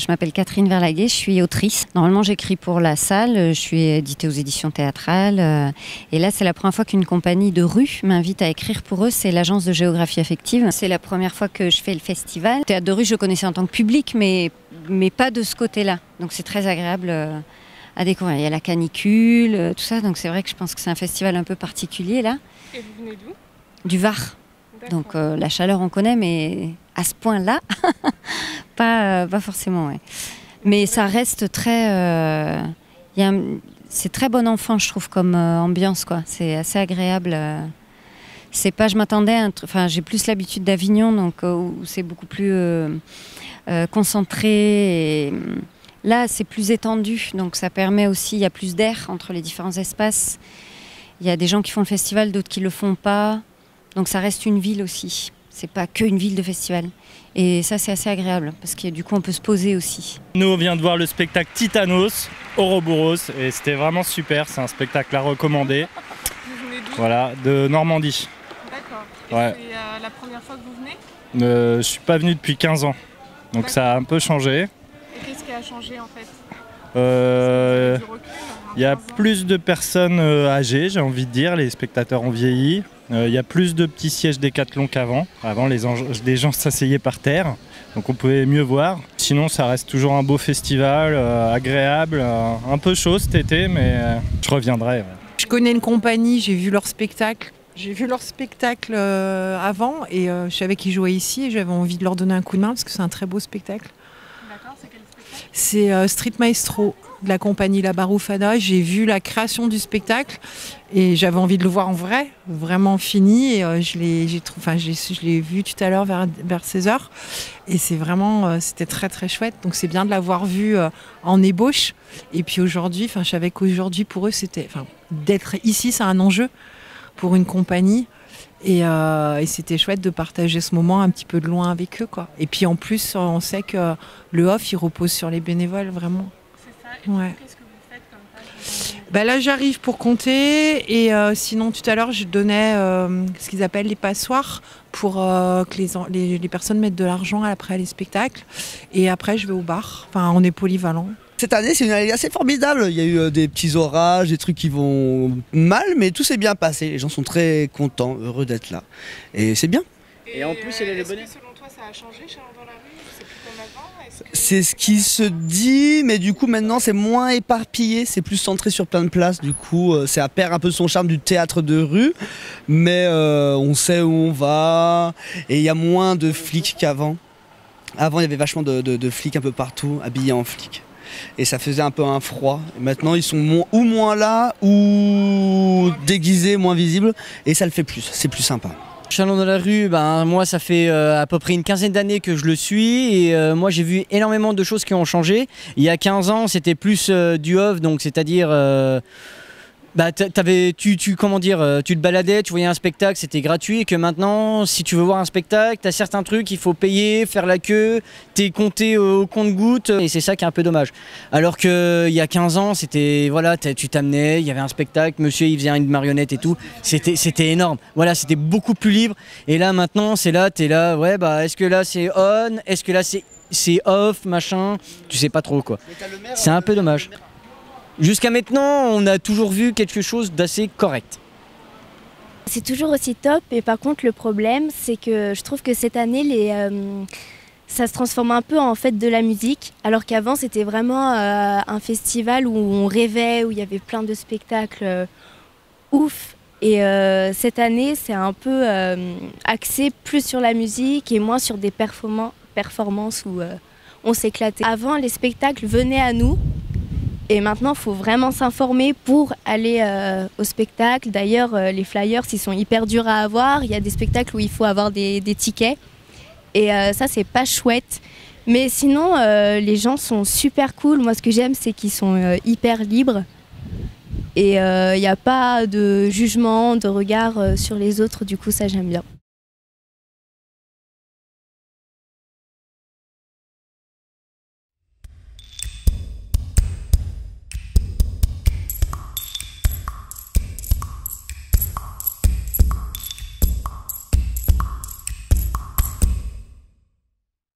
Je m'appelle Catherine Verlaguet, je suis autrice. Normalement, j'écris pour la salle, je suis éditée aux éditions théâtrales. Et là, c'est la première fois qu'une compagnie de rue m'invite à écrire pour eux. C'est l'agence de géographie affective. C'est la première fois que je fais le festival. Le théâtre de rue, je connaissais en tant que public, mais pas de ce côté-là. Donc c'est très agréable à découvrir. Il y a la canicule, tout ça. Donc c'est vrai que je pense que c'est un festival un peu particulier là. Et vous venez d'où? Du Var. Donc la chaleur on connaît, mais à ce point-là, pas forcément. Ouais. Mais ça reste très... c'est très bon enfant, je trouve, comme ambiance, quoi. C'est assez agréable. C'est pas, je m'attendais à enfin, j'ai plus l'habitude d'Avignon, donc où c'est beaucoup plus concentré. Et, là, c'est plus étendu, donc ça permet aussi, il y a plus d'air entre les différents espaces. Il y a des gens qui font le festival, d'autres qui le font pas. Donc ça reste une ville aussi. C'est pas qu'une ville de festival. Et ça, c'est assez agréable, parce que du coup, on peut se poser aussi. Nous, on vient de voir le spectacle Titanos, Ouroboros, et c'était vraiment super. C'est un spectacle à recommander. Vous venez d'où? Voilà, de Normandie. D'accord. Et Ouais. c'est la première fois que vous venez? Je suis pas venu depuis 15 ans, donc ça a un peu changé. Et qu'est-ce qui a changé en fait? Il y a plus de personnes âgées, j'ai envie de dire, les spectateurs ont vieilli. Il y a plus de petits sièges Décathlon qu'avant. Avant, les gens s'asseyaient par terre, donc on pouvait mieux voir. Sinon, ça reste toujours un beau festival, agréable, un peu chaud cet été, mais je reviendrai. Ouais. Je connais une compagnie, j'ai vu leur spectacle. J'ai vu leur spectacle avant et je savais qu'ils jouaient ici et j'avais envie de leur donner un coup de main parce que c'est un très beau spectacle. D'accord, c'est quel spectacle? C'est Street Maestro de la compagnie La Baroufada. J'ai vu la création du spectacle et j'avais envie de le voir en vrai, vraiment fini. Et je l'ai vu tout à l'heure vers 16h et c'est vraiment, c'était très très chouette. Donc c'est bien de l'avoir vu en ébauche. Et puis aujourd'hui, je savais qu'aujourd'hui pour eux, d'être ici, c'est un enjeu pour une compagnie. Et c'était chouette de partager ce moment un petit peu de loin avec eux, quoi. Et puis en plus, on sait que le off, il repose sur les bénévoles, vraiment. C'est ça. Et Ouais. qu'est-ce que vous faites comme tâche? Là, j'arrive pour compter. Et sinon, tout à l'heure, je donnais ce qu'ils appellent les passoires pour que les personnes mettent de l'argent après les spectacles. Et après, je vais au bar. Enfin, on est polyvalent. Cette année, c'est une année assez formidable. Il y a eu des petits orages, des trucs qui vont mal, mais tout s'est bien passé. Les gens sont très contents, heureux d'être là. Et c'est bien. Et en plus, est-ce que selon toi, ça a changé dans la rue? C'est plus comme avant? C'est ce qui se dit, mais du coup, maintenant, c'est moins éparpillé. C'est plus centré sur plein de places. Du coup, ça perd un peu son charme du théâtre de rue. Mais on sait où on va. Et il y a moins de flics qu'avant. Avant, il y avait vachement de flics un peu partout, habillés en flics. Et ça faisait un peu un froid. Et maintenant, ils sont moins là, ou déguisés, moins visibles. Et ça le fait plus, c'est plus sympa. Chalon dans la rue, moi ça fait à peu près une quinzaine d'années que je le suis et moi j'ai vu énormément de choses qui ont changé. Il y a 15 ans c'était plus du off, donc c'est-à-dire tu te baladais, tu voyais un spectacle, c'était gratuit, et que maintenant, si tu veux voir un spectacle, tu as certains trucs, il faut payer, faire la queue, t'es compté au compte-gouttes, et c'est ça qui est un peu dommage. Alors qu'il y a 15 ans, c'était, voilà, tu t'amenais, il y avait un spectacle, monsieur il faisait une marionnette et tout, c'était énorme, voilà, c'était beaucoup plus libre, et là maintenant, c'est là, t'es là, ouais, est-ce que là c'est on, est-ce que là c'est off, machin, tu sais pas trop quoi. C'est un peu dommage. Jusqu'à maintenant, on a toujours vu quelque chose d'assez correct. C'est toujours aussi top, et par contre le problème c'est que je trouve que cette année ça se transforme un peu en fête de la musique, alors qu'avant c'était vraiment un festival où on rêvait, où il y avait plein de spectacles ouf. Et cette année c'est un peu axé plus sur la musique et moins sur des performances où on s'éclatait. Avant les spectacles venaient à nous. Et maintenant, il faut vraiment s'informer pour aller au spectacle. D'ailleurs, les flyers, ils sont hyper durs à avoir. Il y a des spectacles où il faut avoir des tickets. Et ça, c'est pas chouette. Mais sinon, les gens sont super cool. Moi, ce que j'aime, c'est qu'ils sont hyper libres. Et il n'y a pas de jugement, de regard sur les autres. Du coup, ça, j'aime bien.